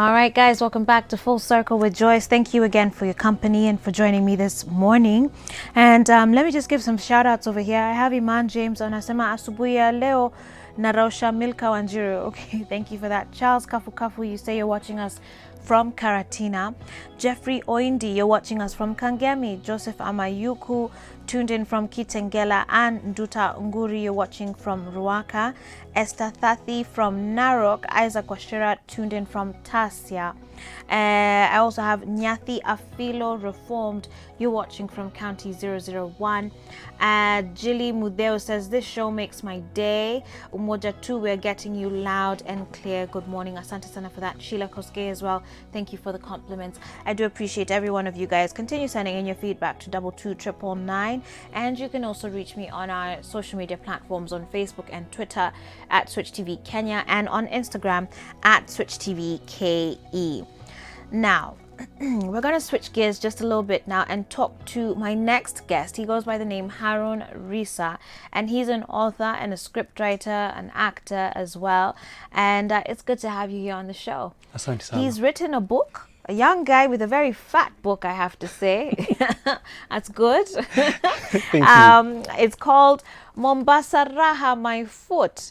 All right, guys, welcome back to Full Circle with Joyce. Thank you again for your company and for joining me this morning. And let me just give some shout outs over here. I have Iman James on Asema Asubuya Leo Narosha Milka Wanjiru. Okay, thank you for that. Charles Kafu Kafu, you say you're watching us from Karatina. Jeffrey Oindi, you're watching us from Kangemi. Joseph Amayuku, tuned in from Kitengela. And Nduta Nguri, you're watching from Ruaka. Esther Thathi from Narok. Isaac Washira, tuned in from Tasia. I also have Nyathi Afilo Reformed, you're watching from County 001. Jilly Mudeo says, this show makes my day. Umoja 2, we're getting you loud and clear. Good morning. Asante sana for that. Sheila Koske as well, thank you for the compliments. I do appreciate every one of you guys. Continue sending in your feedback to 22999. And you can also reach me on our social media platforms on Facebook and Twitter at Switch TV Kenya and on Instagram at Switch TV KE. Now, we're going to switch gears just a little bit now and talk to my next guest. He goes by the name HAROUN RISA, and he's an author and a scriptwriter, an actor as well. And it's good to have you here on the show. Asante sana. He's written a book, a young guy with a very fat book, I have to say. That's good. Thank you. It's called Mombasa Raha, My Foot.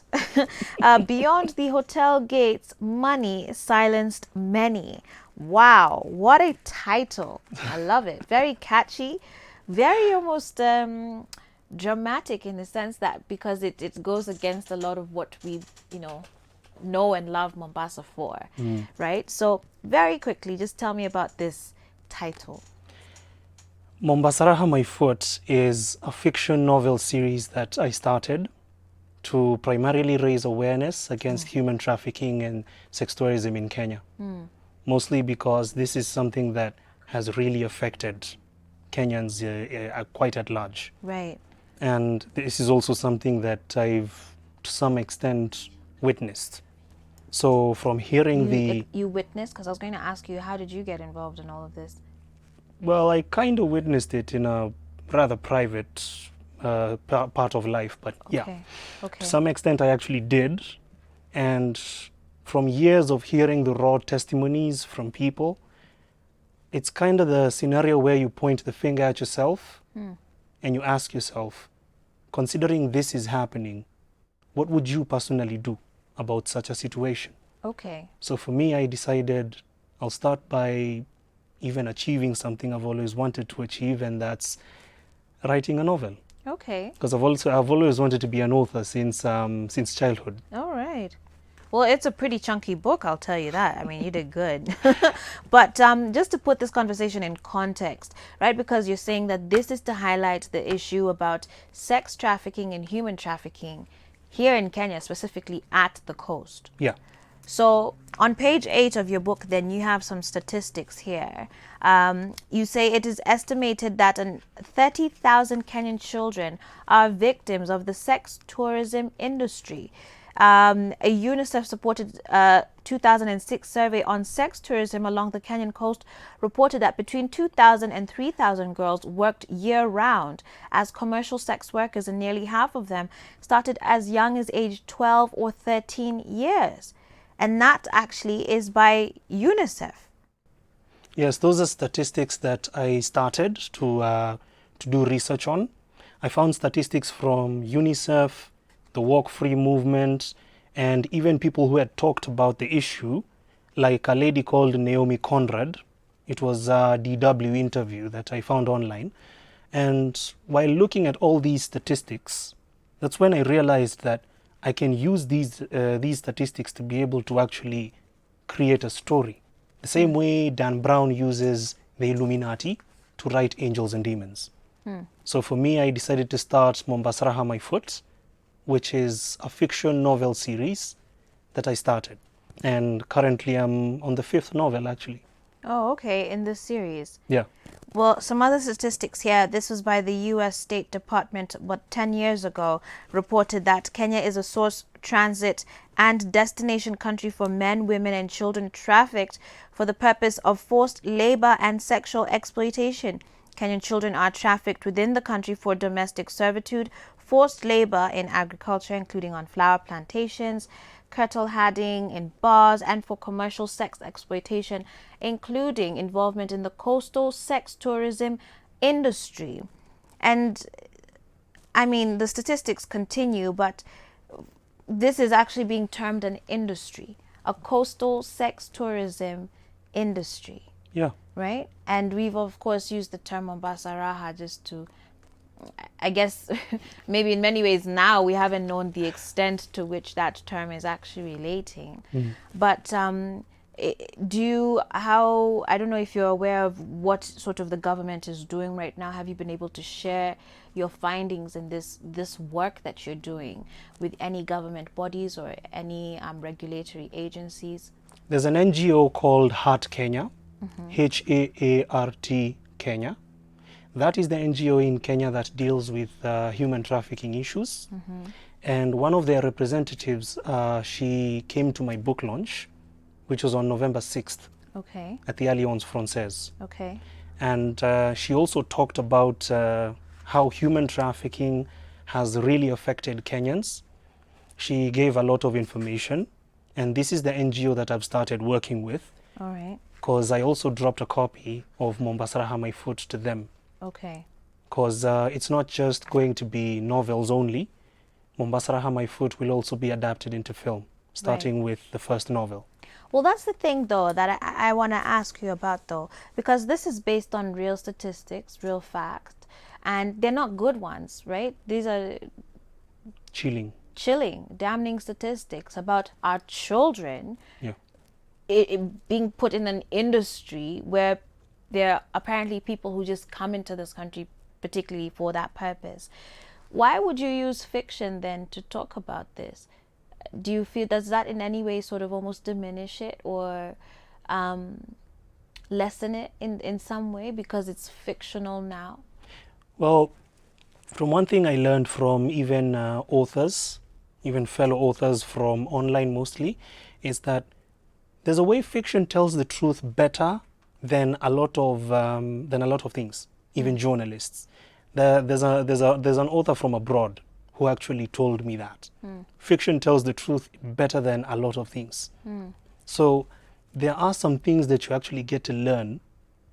Beyond the hotel gates, money silenced many. Wow, what a title. I love it. Very catchy, very almost dramatic in the sense that because it goes against a lot of what we, know and love Mombasa for, right? So very quickly, just tell me about this title. Mombasa Raha, My Foot is a fiction novel series that I started to primarily raise awareness against human trafficking and sex tourism in Kenya. Mostly because this is something that has really affected Kenyans quite at large. Right. And this is also something that I've, to some extent, witnessed. So from hearing You witnessed? Because I was going to ask you, how did you get involved in all of this? Well, I kind of witnessed it in a rather private part of life, but yeah. Okay. To some extent, I actually did. And from years of hearing the raw testimonies from people, it's kind of the scenario where you point the finger at yourself and you ask yourself, considering this is happening, what would you personally do about such a situation? Okay. So for me, I decided I'll start by even achieving something I've always wanted to achieve, and that's writing a novel. Okay. Because I've always wanted to be an author since childhood. All right. Well, it's a pretty chunky book, I'll tell you that. I mean, you did good. But just to put this conversation in context, right? Because you're saying that this is to highlight the issue about sex trafficking and human trafficking here in Kenya, specifically at the coast. Yeah. So on page 8 of your book, then you have some statistics here. You say it is estimated that 30,000 Kenyan children are victims of the sex tourism industry. A UNICEF-supported 2006 survey on sex tourism along the Kenyan coast reported that between 2,000 and 3,000 girls worked year-round as commercial sex workers, and nearly half of them started as young as age 12 or 13 years. And that actually is by UNICEF. Yes, those are statistics that I started to do research on. I found statistics from UNICEF, the Walk Free movement, and even people who had talked about the issue, like a lady called Naomi Conrad. It was a DW interview that I found online. And while looking at all these statistics, that's when I realized that I can use these statistics to be able to actually create a story. The same way Dan Brown uses the Illuminati to write Angels and Demons. So for me, I decided to start Mombasa Raha, My Foot, which is a fiction novel series that I started. And currently I'm on the 5th novel, actually. Oh, okay, in this series. Yeah. Well, some other statistics here. This was by the U.S. State Department, 10 years ago, reported that Kenya is a source, transit, and destination country for men, women, and children trafficked for the purpose of forced labor and sexual exploitation. Kenyan children are trafficked within the country for domestic servitude, forced labor in agriculture, including on flower plantations, cattle herding in bars, and for commercial sex exploitation, including involvement in the coastal sex tourism industry. And I mean, the statistics continue, but this is actually being termed an industry, a coastal sex tourism industry. Yeah. Right? And we've, of course, used the term Mombasa Raha just to, I guess, maybe in many ways now we haven't known the extent to which that term is actually relating. But I don't know if you're aware of what sort of the government is doing right now. Have you been able to share your findings in this work that you're doing with any government bodies or any regulatory agencies? There's an NGO called HART Kenya, HAART Kenya. That is the NGO in Kenya that deals with human trafficking issues. And one of their representatives, she came to my book launch, which was on November 6th at the Alliance Francaise. And she also talked about how human trafficking has really affected Kenyans. She gave a lot of information, and this is the NGO that I've started working with. All right. Because I also dropped a copy of Mombasa Raha My Foot to them. Okay. Because it's not just going to be novels only. Mombasa Raha My Foot will also be adapted into film, starting with the first novel. Well, that's the thing, though, that I want to ask you about, though, because this is based on real statistics, real facts, and they're not good ones, right? These are Chilling, damning statistics about our children being put in an industry where there are apparently people who just come into this country particularly for that purpose. Why would you use fiction then to talk about this? Do you feel, does that in any way sort of almost diminish it or lessen it in some way because it's fictional now? Well, from one thing I learned from even authors, even fellow authors from online mostly, is that there's a way fiction tells the truth better than a lot of things, even journalists. There's an author from abroad who actually told me that fiction tells the truth better than a lot of things. So there are some things that you actually get to learn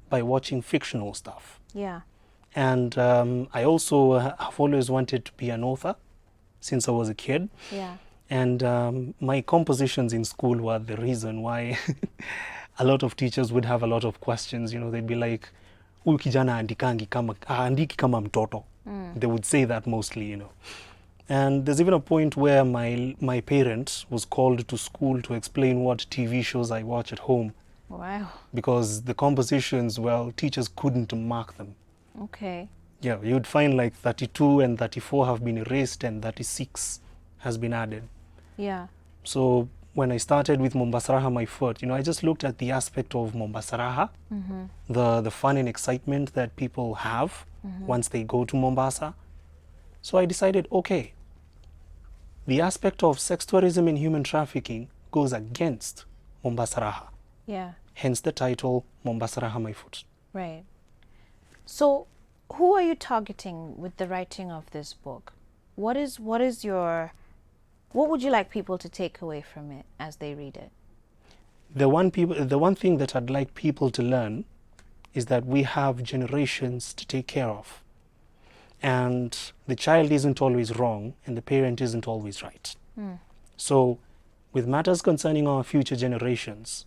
by watching fictional stuff. Yeah. And I also have always wanted to be an author since I was a kid. Yeah. And my compositions in school were the reason why a lot of teachers would have a lot of questions. You know, they'd be like, "Huyu kijana andiki kama mtoto." They would say that mostly, you know. And there's even a point where my parent was called to school to explain what TV shows I watch at home. Wow. Because the compositions, well, teachers couldn't mark them. Okay. Yeah, you'd find like 32 and 34 have been erased and 36 has been added. Yeah. So when I started with Mombasa Raha My Foot, you know, I just looked at the aspect of Mombasa Raha, the fun and excitement that people have once they go to Mombasa. So I decided, okay, the aspect of sex tourism and human trafficking goes against Mombasa Raha. Yeah. Hence the title, Mombasa Raha My Foot. Right. So who are you targeting with the writing of this book? What would you like people to take away from it as they read it? The one thing that I'd like people to learn is that we have generations to take care of. And the child isn't always wrong and the parent isn't always right. So with matters concerning our future generations,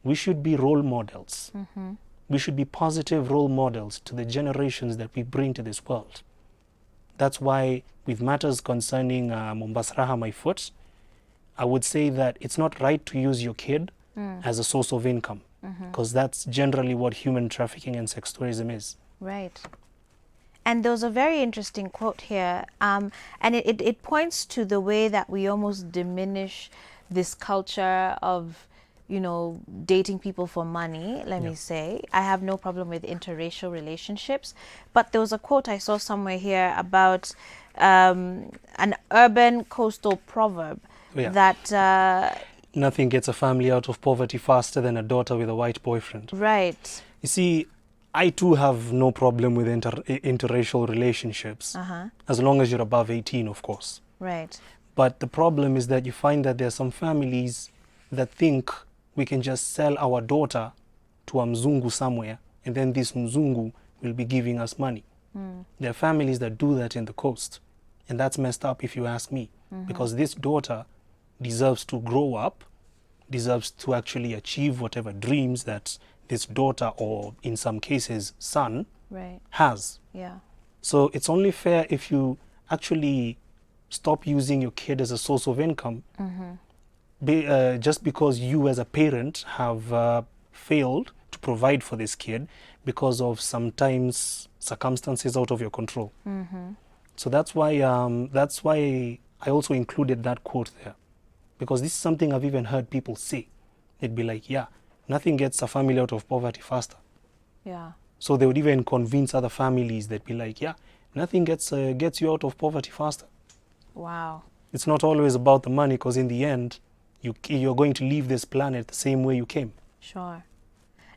we should be role models. We should be positive role models to the generations that we bring to this world. That's why with matters concerning Mombasa Raha My Foot, I would say that it's not right to use your kid as a source of income, because that's generally what human trafficking and sex tourism is. Right. And there was a very interesting quote here, and it points to the way that we almost diminish this culture of, you know, dating people for money, let me say. I have no problem with interracial relationships, but there was a quote I saw somewhere here about an urban coastal proverb that... nothing gets a family out of poverty faster than a daughter with a white boyfriend. Right. You see, I too have no problem with interracial relationships, as long as you're above 18, of course. Right. But the problem is that you find that there are some families that think we can just sell our daughter to a mzungu somewhere, and then this mzungu will be giving us money. There are families that do that in the coast, and that's messed up if you ask me, because this daughter deserves to grow up, deserves to actually achieve whatever dreams that this daughter, or in some cases son, has. Yeah. So it's only fair if you actually stop using your kid as a source of income, just because you as a parent have failed to provide for this kid because of sometimes circumstances out of your control. So that's why I also included that quote there, because this is something I've even heard people say. They'd be like, yeah, nothing gets a family out of poverty faster. Yeah. So they would even convince other families. They'd be like, yeah, nothing gets you out of poverty faster. Wow. It's not always about the money, because in the end, you're going to leave this planet the same way you came. Sure.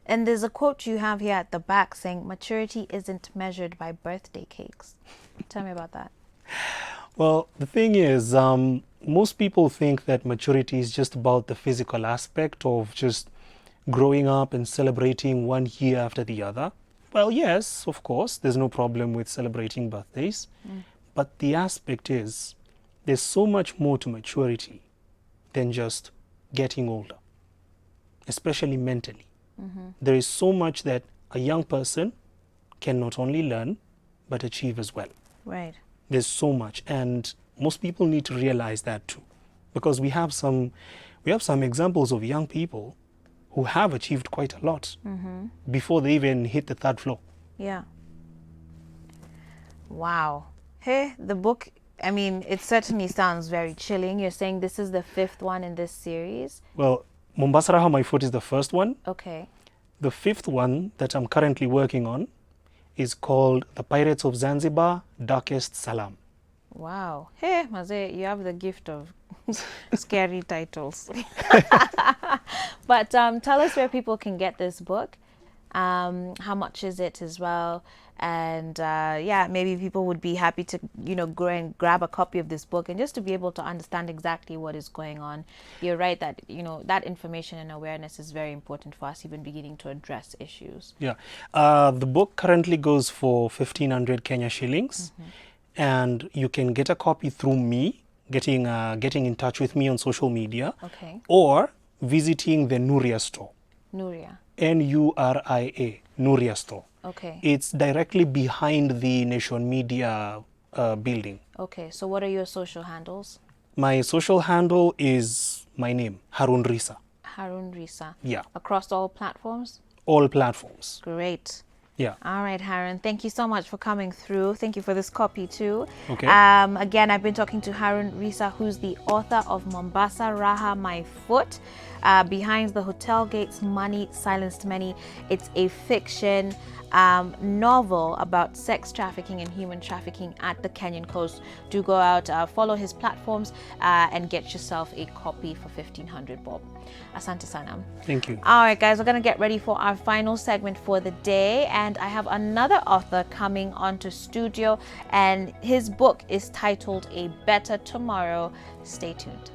And there's a quote you have here at the back saying, maturity isn't measured by birthday cakes. Tell me about that. Well, the thing is, most people think that maturity is just about the physical aspect of just growing up and celebrating one year after the other. Well, yes, of course, there's no problem with celebrating birthdays. But the aspect is, there's so much more to maturity than just getting older, especially mentally. There is so much that a young person can not only learn, but achieve as well. Right. There's so much, and most people need to realize that too, because we have some examples of young people who have achieved quite a lot before they even hit the third floor. Yeah. Wow. Hey, the book, I mean, it certainly sounds very chilling. You're saying this is the 5th one in this series? Well, Mombasa Raha, My Foot is the first one. Okay. The 5th one that I'm currently working on is called The Pirates of Zanzibar, Darkest Salam. Wow. Hey, Maze, you have the gift of scary titles. But tell us where people can get this book. How much is it as well? And yeah, maybe people would be happy to, go and grab a copy of this book, and just to be able to understand exactly what is going on. You're right that, that information and awareness is very important for us even beginning to address issues. Yeah. The book currently goes for 1,500 Kenya shillings. And you can get a copy through me, getting in touch with me on social media. Okay. Or visiting the Nuria store. Nuria. Nuria, Nuria store. Okay. It's directly behind the Nation Media building. Okay, so what are your social handles? My social handle is my name, HAROUN RISA. HAROUN RISA. Yeah. Across all platforms? All platforms. Great. Yeah. All right, HAROUN, thank you so much for coming through. Thank you for this copy too. Okay. Again, I've been talking to HAROUN RISA, who's the author of Mombasa Raha, My Foot. Behind the Hotel Gates, Money Silenced Many. It's a fiction novel about sex trafficking and human trafficking at the Kenyan coast. Do go out, follow his platforms, and get yourself a copy for 1,500 bob. Asante sana. Thank you. All right, guys, we're going to get ready for our final segment for the day. And I have another author coming onto studio, and his book is titled A Better Tomorrow. Stay tuned.